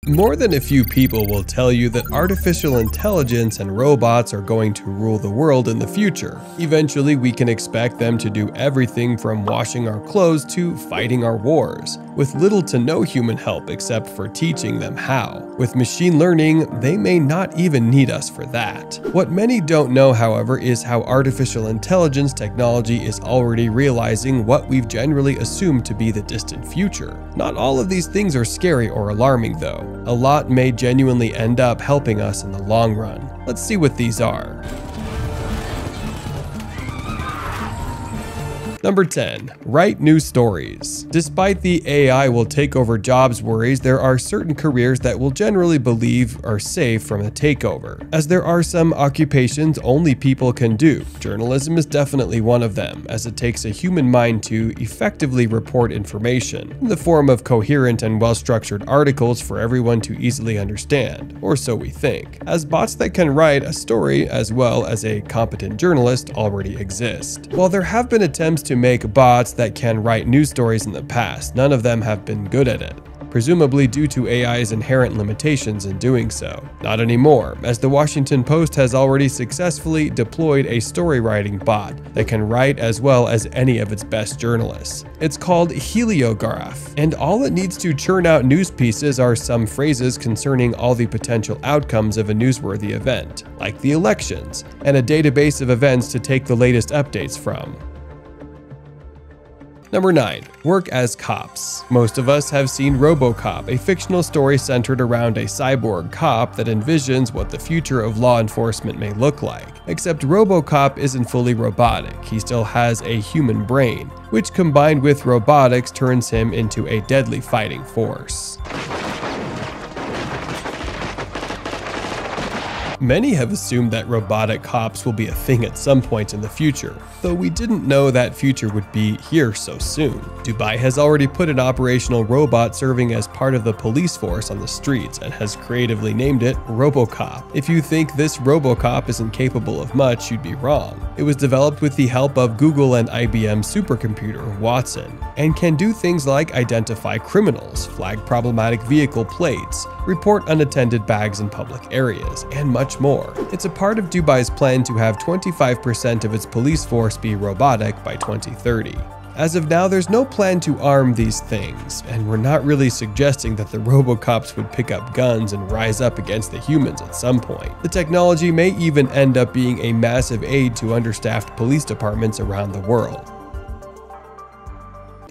More than a few people will tell you that artificial intelligence and robots are going to rule the world in the future. Eventually, we can expect them to do everything from washing our clothes to fighting our wars, with little to no human help except for teaching them how. With machine learning, they may not even need us for that. What many don't know, however, is how artificial intelligence technology is already realizing what we've generally assumed to be the distant future. Not all of these things are scary or alarming, though. A lot may genuinely end up helping us in the long run. Let's see what these are. Number 10. Write new stories. Despite the AI will take over jobs worries, there are certain careers that we'll generally believe are safe from a takeover, as there are some occupations only people can do. Journalism is definitely one of them, as it takes a human mind to effectively report information in the form of coherent and well-structured articles for everyone to easily understand, or so we think, as bots that can write a story as well as a competent journalist already exist. While there have been attempts to make bots that can write news stories in the past, none of them have been good at it, presumably due to AI's inherent limitations in doing so. Not anymore, as the Washington Post has already successfully deployed a story writing bot that can write as well as any of its best journalists. It's called Heliograph, and all it needs to churn out news pieces are some phrases concerning all the potential outcomes of a newsworthy event, like the elections, and a database of events to take the latest updates from. Number 9. Work as cops. Most of us have seen RoboCop, a fictional story centered around a cyborg cop that envisions what the future of law enforcement may look like. Except RoboCop isn't fully robotic, he still has a human brain, which combined with robotics turns him into a deadly fighting force. Many have assumed that robotic cops will be a thing at some point in the future, though we didn't know that future would be here so soon. Dubai has already put an operational robot serving as part of the police force on the streets and has creatively named it RoboCop. If you think this RoboCop isn't capable of much, you'd be wrong. It was developed with the help of Google and IBM supercomputer, Watson, and can do things like identify criminals, flag problematic vehicle plates, report unattended bags in public areas, and much more. It's a part of Dubai's plan to have 25% of its police force be robotic by 2030. As of now, there's no plan to arm these things, and we're not really suggesting that the RoboCops would pick up guns and rise up against the humans at some point. The technology may even end up being a massive aid to understaffed police departments around the world.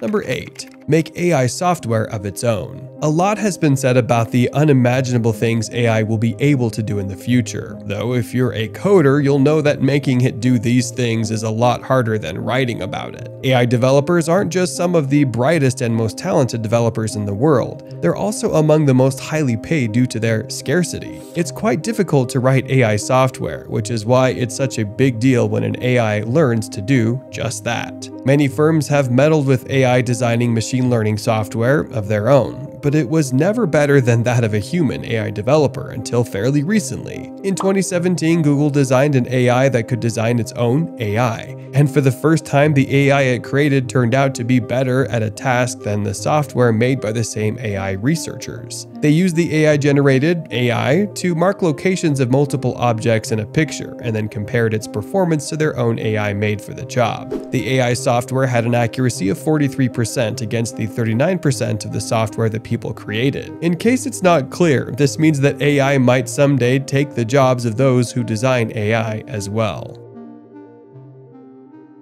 Number 8. Make AI software of its own. A lot has been said about the unimaginable things AI will be able to do in the future, though if you're a coder, you'll know that making it do these things is a lot harder than writing about it. AI developers aren't just some of the brightest and most talented developers in the world, they're also among the most highly paid due to their scarcity. It's quite difficult to write AI software, which is why it's such a big deal when an AI learns to do just that. Many firms have meddled with AI designing machine learning software of their own, but it was never better than that of a human AI developer until fairly recently. In 2017, Google designed an AI that could design its own AI, and for the first time, the AI it created turned out to be better at a task than the software made by the same AI researchers. They used the AI-generated AI to mark locations of multiple objects in a picture, and then compared its performance to their own AI made for the job. The AI software had an accuracy of 43% against the 39% of the software that people created. In case it's not clear, this means that AI might someday take the jobs of those who design AI as well.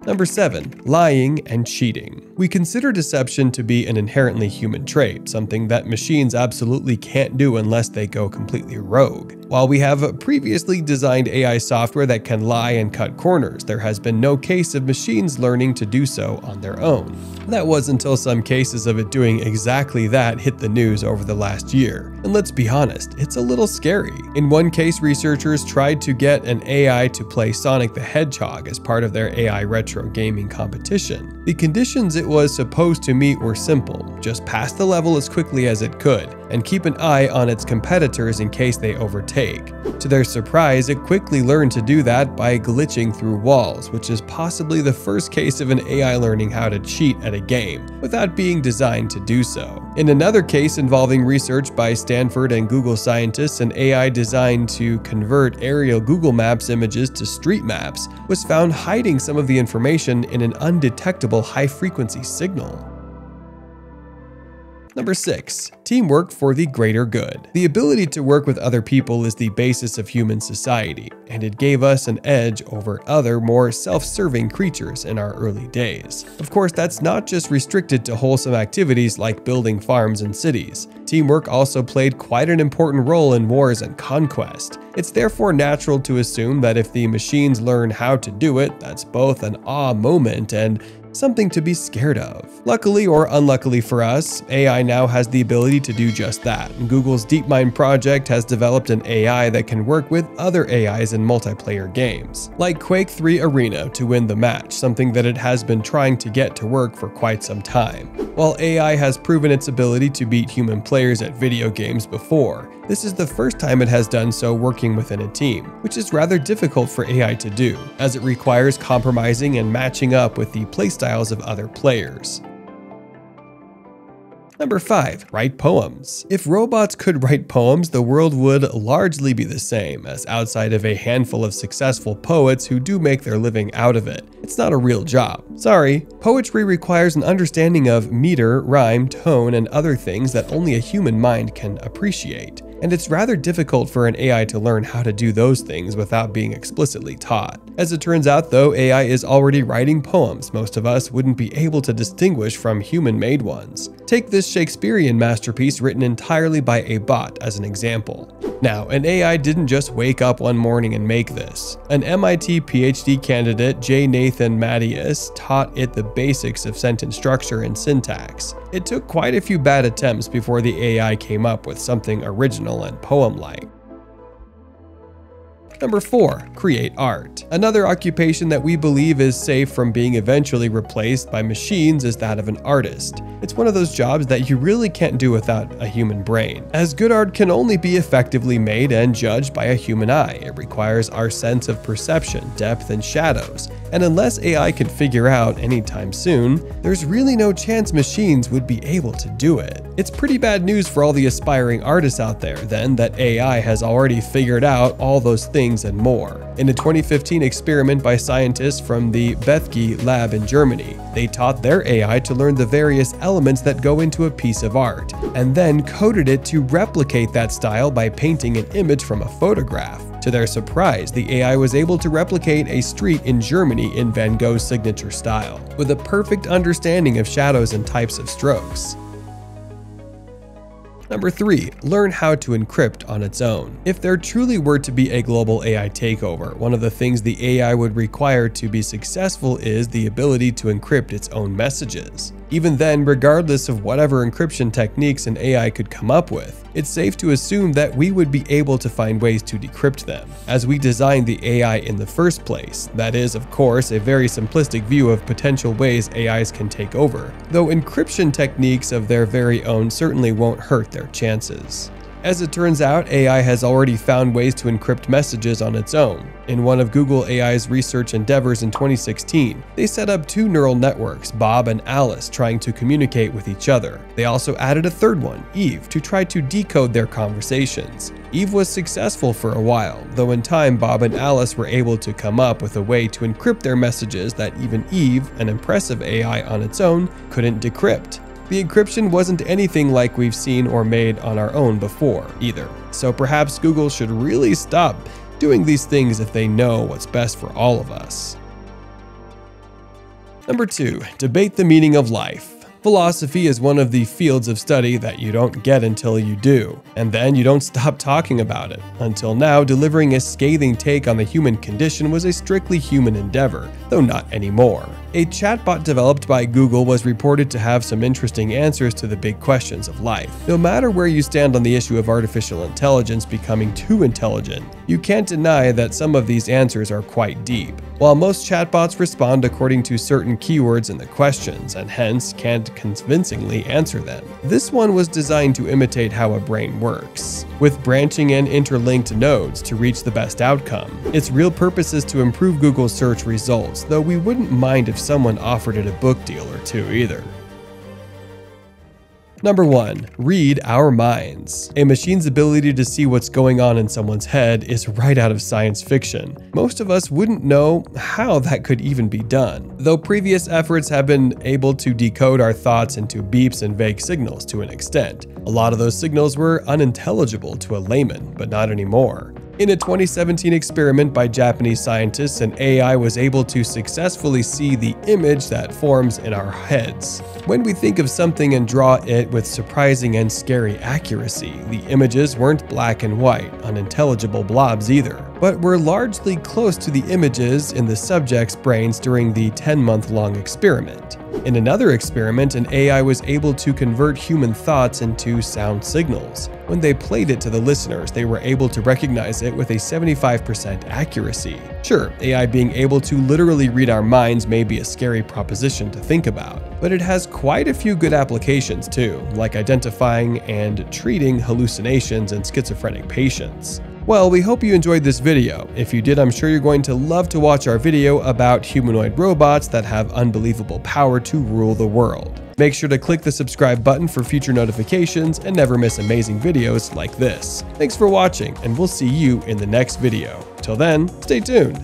Number 7. Lying and cheating. We consider deception to be an inherently human trait, something that machines absolutely can't do unless they go completely rogue. While we have previously designed AI software that can lie and cut corners, there has been no case of machines learning to do so on their own. That was until some cases of it doing exactly that hit the news over the last year. And let's be honest, it's a little scary. In one case, researchers tried to get an AI to play Sonic the Hedgehog as part of their AI retro gaming competition. The conditions it was supposed to meet were simple: just pass the level as quickly as it could, and keep an eye on its competitors in case they overtake. To their surprise, it quickly learned to do that by glitching through walls, which is possibly the first case of an AI learning how to cheat at a game without being designed to do so. In another case involving research by Stanford and Google scientists, an AI designed to convert aerial Google Maps images to street maps was found hiding some of the information in an undetectable high-frequency signal. Number 6. Teamwork for the greater good. The ability to work with other people is the basis of human society, and it gave us an edge over other, more self-serving creatures in our early days. Of course, that's not just restricted to wholesome activities like building farms and cities. Teamwork also played quite an important role in wars and conquest. It's therefore natural to assume that if the machines learn how to do it, that's both an awe moment and something to be scared of. Luckily or unluckily for us, AI now has the ability to do just that. Google's DeepMind project has developed an AI that can work with other AIs in multiplayer games, like Quake 3 Arena to win the match, something that it has been trying to get to work for quite some time. While AI has proven its ability to beat human players at video games before, this is the first time it has done so working within a team, which is rather difficult for AI to do, as it requires compromising and matching up with the playstyles of other players. Number 5. Write poems. If robots could write poems, the world would largely be the same, as outside of a handful of successful poets who do make their living out of it, it's not a real job. Sorry. Poetry requires an understanding of meter, rhyme, tone, and other things that only a human mind can appreciate. And it's rather difficult for an AI to learn how to do those things without being explicitly taught. As it turns out though, AI is already writing poems most of us wouldn't be able to distinguish from human-made ones. Take this Shakespearean masterpiece written entirely by a bot as an example. Now, an AI didn't just wake up one morning and make this. An MIT PhD candidate, J. Nathan Mattias, taught it the basics of sentence structure and syntax. It took quite a few bad attempts before the AI came up with something original and poem-like. Number 4. Create art. Another occupation that we believe is safe from being eventually replaced by machines is that of an artist. It's one of those jobs that you really can't do without a human brain, as good art can only be effectively made and judged by a human eye. It requires our sense of perception, depth, and shadows, and unless AI can figure out anytime soon, there's really no chance machines would be able to do it. It's pretty bad news for all the aspiring artists out there, then, that AI has already figured out all those things and more. In a 2015 experiment by scientists from the Bethke lab in Germany, they taught their AI to learn the various elements that go into a piece of art, and then coded it to replicate that style by painting an image from a photograph. To their surprise, the AI was able to replicate a street in Germany in Van Gogh's signature style, with a perfect understanding of shadows and types of strokes. Number 3. Learn how to encrypt on its own. If there truly were to be a global AI takeover, one of the things the AI would require to be successful is the ability to encrypt its own messages. Even then, regardless of whatever encryption techniques an AI could come up with, it's safe to assume that we would be able to find ways to decrypt them, as we designed the AI in the first place. That is, of course, a very simplistic view of potential ways AIs can take over, though encryption techniques of their very own certainly won't hurt their chances. As it turns out, AI has already found ways to encrypt messages on its own. In one of Google AI's research endeavors in 2016, they set up 2 neural networks, Bob and Alice, trying to communicate with each other. They also added a third one, Eve, to try to decode their conversations. Eve was successful for a while, though in time Bob and Alice were able to come up with a way to encrypt their messages that even Eve, an impressive AI on its own, couldn't decrypt. The encryption wasn't anything like we've seen or made on our own before, either. So perhaps Google should really stop doing these things if they know what's best for all of us. Number 2. Debate the meaning of life. Philosophy is one of the fields of study that you don't get until you do, and then you don't stop talking about it. Until now, delivering a scathing take on the human condition was a strictly human endeavor, though not anymore. A chatbot developed by Google was reported to have some interesting answers to the big questions of life. No matter where you stand on the issue of artificial intelligence becoming too intelligent, you can't deny that some of these answers are quite deep. While most chatbots respond according to certain keywords in the questions, and hence can't convincingly answer them, this one was designed to imitate how a brain works, with branching and interlinked nodes to reach the best outcome. Its real purpose is to improve Google's search results, though we wouldn't mind if someone offered it a book deal or two either. Number 1. Read our minds. A machine's ability to see what's going on in someone's head is right out of science fiction. Most of us wouldn't know how that could even be done, though previous efforts have been able to decode our thoughts into beeps and vague signals to an extent. A lot of those signals were unintelligible to a layman, but not anymore. In a 2017 experiment by Japanese scientists, an AI was able to successfully see the image that forms in our heads. When we think of something and draw it with surprising and scary accuracy, the images weren't black and white, unintelligible blobs either, but were largely close to the images in the subjects' brains during the 10-month-long experiment. In another experiment, an AI was able to convert human thoughts into sound signals. When they played it to the listeners, they were able to recognize it with a 75% accuracy. Sure, AI being able to literally read our minds may be a scary proposition to think about, but it has quite a few good applications too, like identifying and treating hallucinations in schizophrenic patients. Well, we hope you enjoyed this video. If you did, I'm sure you're going to love to watch our video about humanoid robots that have unbelievable power to rule the world. Make sure to click the subscribe button for future notifications and never miss amazing videos like this. Thanks for watching, and we'll see you in the next video. Till then, stay tuned.